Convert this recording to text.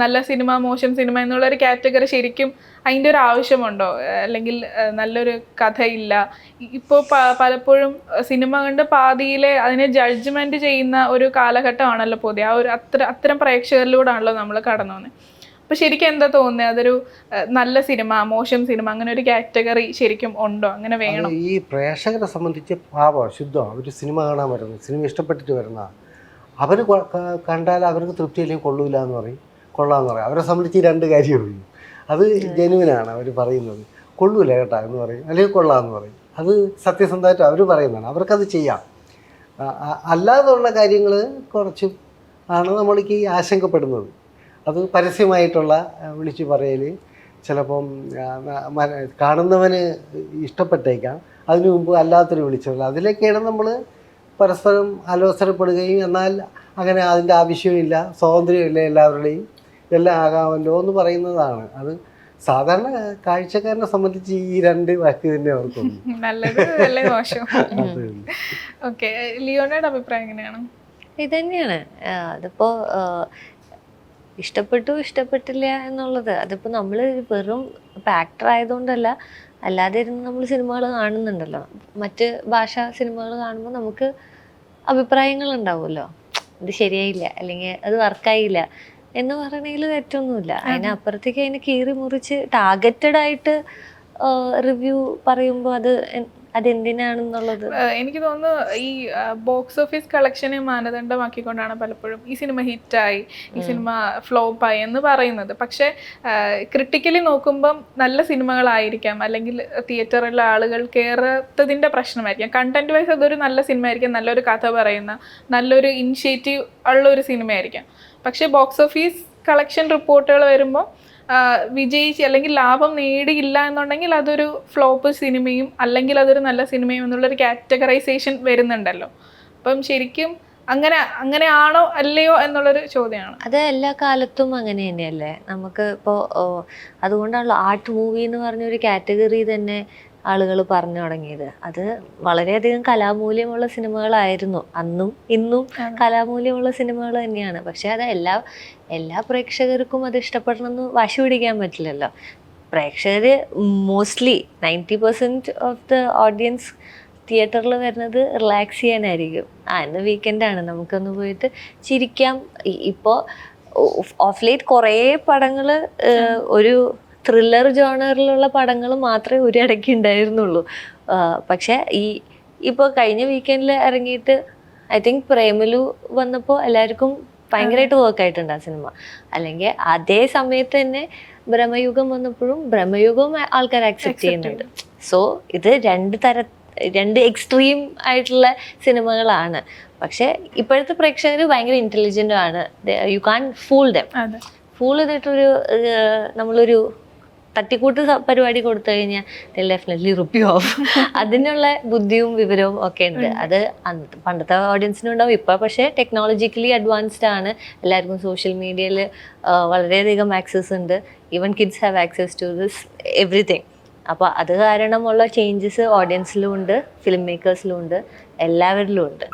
നല്ല സിനിമ മോശം സിനിമ എന്നുള്ളൊരു കാറ്റഗറി ശരിക്കും അതിൻ്റെ ഒരു ആവശ്യമുണ്ടോ? അല്ലെങ്കിൽ നല്ലൊരു കഥയില്ല. ഇപ്പോൾ പലപ്പോഴും സിനിമ കണ്ട് പാതിയിലെ അതിനെ ജഡ്ജ്മെൻറ്റ് ചെയ്യുന്ന ഒരു കാലഘട്ടമാണല്ലോ പൊതുവെ. ആ ഒരു അത്തരം പ്രേക്ഷകരിലൂടെയാണല്ലോ നമ്മൾ കടന്നു പോകുന്നത്. അപ്പോൾ ശരിക്കും എന്താ തോന്നുന്നത്, അതൊരു നല്ല സിനിമ മോശം സിനിമ അങ്ങനെ ഒരു കാറ്റഗറി ശരിക്കും ഉണ്ടോ, അങ്ങനെ വേണം? ഈ പ്രേക്ഷകരെ സംബന്ധിച്ച് പാവം ശുദ്ധം അവർ സിനിമ കാണാൻ വരുന്നത്, സിനിമ ഇഷ്ടപ്പെട്ടിട്ട് വരുന്ന അവർ കണ്ടാൽ അവർക്ക് തൃപ്തി അല്ലെങ്കിൽ കൊള്ളൂല എന്ന് പറയും, കൊള്ളാമെന്ന് പറയും. അവരെ സംബന്ധിച്ച് ഈ രണ്ട് കാര്യമുള്ളൂ. അത് ജെനുവിനാണ് അവർ പറയുന്നത്. കൊള്ളൂല കേട്ടാ എന്ന് പറയും, അല്ലെങ്കിൽ കൊള്ളാമെന്ന് പറയും. അത് സത്യസന്ധമായിട്ട് അവർ പറയുന്നതാണ്, അവർക്കത് ചെയ്യാം. അല്ലാതുള്ള കാര്യങ്ങൾ കുറച്ചും ആണ് നമ്മൾക്ക് ഈ ആശങ്കപ്പെടുന്നത്. അത് പരസ്യമായിട്ടുള്ള വിളിച്ചു പറയൽ ചിലപ്പം കാണുന്നവന് ഇഷ്ടപ്പെട്ടേക്കാം, അതിനു മുമ്പ് അല്ലാത്തൊരു വിളിച്ചല്ല. അതിലൊക്കെയാണ് നമ്മൾ പരസ്പരം ആലോചനപ്പെടുകയും എന്നാൽ അങ്ങനെ അതിൻ്റെ ആവശ്യമില്ല, സ്വാതന്ത്ര്യമില്ല, എല്ലാവരുടെയും എല്ലാം ആകാമല്ലോ എന്ന് പറയുന്നതാണ്. അത് സാധാരണ കാഴ്ചക്കാരനെ സംബന്ധിച്ച് ഈ രണ്ട് വാക്ക് തന്നെ അവർക്കുള്ളൂ, നല്ലത് അല്ലേ മോശം. ഓക്കെ, ലിയോണയുടെ അഭിപ്രായം എങ്ങനെയാണ്? ഇതന്നെയാണ്. അതിപ്പോൾ ഇഷ്ടപ്പെട്ടു ഇഷ്ടപ്പെട്ടില്ല എന്നുള്ളത് അതിപ്പോൾ നമ്മൾ വെറും ആക്ടർ ആയതുകൊണ്ടല്ല, അല്ലാതെ ഇരുന്ന് നമ്മൾ സിനിമകൾ കാണുന്നുണ്ടല്ലോ, മറ്റ് ഭാഷാ സിനിമകൾ കാണുമ്പോൾ നമുക്ക് അഭിപ്രായങ്ങൾ ഉണ്ടാവുമല്ലോ, ഇത് ശരിയായില്ല അല്ലെങ്കിൽ അത് വർക്കായില്ല എന്ന് പറയണതിൽ തെറ്റൊന്നുമില്ല. അതിനപ്പുറത്തേക്ക് അതിനെ കീറി മുറിച്ച് ടാർഗറ്റഡ് ആയിട്ട് റിവ്യൂ പറയുമ്പോൾ അതെന്തിനാണെന്നുള്ളത് എനിക്ക് തോന്നുന്നു ഈ ബോക്സ് ഓഫീസ് കളക്ഷനെ മാനദണ്ഡമാക്കിക്കൊണ്ടാണ് പലപ്പോഴും ഈ സിനിമ ഹിറ്റായി, ഈ സിനിമ ഫ്ലോപ്പായി എന്ന് പറയുന്നത്. പക്ഷേ ക്രിട്ടിക്കലി നോക്കുമ്പം നല്ല സിനിമകളായിരിക്കാം, അല്ലെങ്കിൽ തിയേറ്ററിലെ ആളുകൾ കയറാത്തതിൻ്റെ പ്രശ്നമായിരിക്കാം. കണ്ടന്റ് വൈസ് അതൊരു നല്ല സിനിമ ആയിരിക്കാം, നല്ലൊരു കഥ പറയുന്ന നല്ലൊരു ഇനിഷ്യേറ്റീവ് ഉള്ള ഒരു സിനിമയായിരിക്കാം. പക്ഷേ ബോക്സ് ഓഫീസ് കളക്ഷൻ റിപ്പോർട്ടുകൾ വരുമ്പോൾ വിജയിച്ച് അല്ലെങ്കിൽ ലാഭം നേടിയില്ല എന്നുണ്ടെങ്കിൽ അതൊരു ഫ്ലോപ്പ് സിനിമയും അല്ലെങ്കിൽ അതൊരു നല്ല സിനിമയും എന്നുള്ളൊരു കാറ്റഗറൈസേഷൻ വരുന്നുണ്ടല്ലോ. അപ്പം ശരിക്കും അങ്ങനെയാണോ അല്ലയോ എന്നുള്ളൊരു ചോദ്യമാണ്. അത് എല്ലാ കാലത്തും അങ്ങനെ തന്നെയല്ലേ. നമുക്ക് ഇപ്പോൾ അതുകൊണ്ടാണല്ലോ ആർട്ട് മൂവി എന്ന് പറഞ്ഞൊരു കാറ്റഗറി തന്നെ ആളുകൾ പറഞ്ഞു തുടങ്ങിയത്. അത് വളരെയധികം കലാമൂല്യമുള്ള സിനിമകളായിരുന്നു, അന്നും ഇന്നും കലാമൂല്യമുള്ള സിനിമകൾ തന്നെയാണ്. പക്ഷെ അത് എല്ലാ പ്രേക്ഷകർക്കും അത് ഇഷ്ടപ്പെടണമെന്ന് വാശി പിടിക്കാൻ പറ്റില്ലല്ലോ. പ്രേക്ഷകർ മോസ്റ്റ്ലി 90% ഓഫ് ദ ഓഡിയൻസ് തിയേറ്ററിൽ വരുന്നത് റിലാക്സ് ചെയ്യാനായിരിക്കും. ഇന്ന് വീക്കെൻഡാണ്, നമുക്കൊന്ന് പോയിട്ട് ചിരിക്കാം. ഇപ്പോൾ ഓഫ് ലേറ്റ് കുറേ പടങ്ങൾ ഒരു ത്രില്ലർ ജോണറിലുള്ള പടങ്ങൾ മാത്രമേ ഒരിടയ്ക്ക് ഉണ്ടായിരുന്നുള്ളൂ. പക്ഷേ ഇപ്പോൾ കഴിഞ്ഞ വീക്കെൻഡിൽ ഇറങ്ങിയിട്ട് ഐ തിങ്ക് പ്രേമലു വന്നപ്പോൾ എല്ലാവർക്കും ഭയങ്കരമായിട്ട് വർക്കായിട്ടുണ്ട് ആ സിനിമ. അല്ലെങ്കിൽ അതേ സമയത്ത് തന്നെ ബ്രഹ്മയുഗം വന്നപ്പോഴും ബ്രഹ്മയുഗം ആൾക്കാർ അക്സെപ്റ്റ് ചെയ്യുന്നുണ്ട്. സോ ഇത് രണ്ട് എക്സ്ട്രീം ആയിട്ടുള്ള സിനിമകളാണ്. പക്ഷേ ഇപ്പോഴത്തെ പ്രേക്ഷകർ ഭയങ്കര ഇൻ്റലിജൻ്റും ആണ്. You can fool them. Fool ചെയ്തിട്ടൊരു നമ്മളൊരു തട്ടിക്കൂട്ട് പരിപാടി കൊടുത്തു കഴിഞ്ഞാൽ ഡെഫിനറ്റ്ലി റിപ്പീ ഓഫ്. അതിനുള്ള ബുദ്ധിയും വിവരവും ഒക്കെ ഉണ്ട്. അത് പണ്ടത്തെ ഓഡിയൻസിനും ഉണ്ടാവും. ഇപ്പോൾ പക്ഷേ ടെക്നോളജിക്കലി അഡ്വാൻസ്ഡ് ആണ്, എല്ലാവർക്കും സോഷ്യൽ മീഡിയയിൽ വളരെയധികം ആക്സസ് ഉണ്ട്. Even kids have access to this everything. അപ്പോൾ അത് കാരണമുള്ള ചേഞ്ചസ് ഓഡിയൻസിലും ഉണ്ട്, ഫിലിം മേക്കേഴ്സിലും ഉണ്ട്, എല്ലാവരിലും ഉണ്ട്.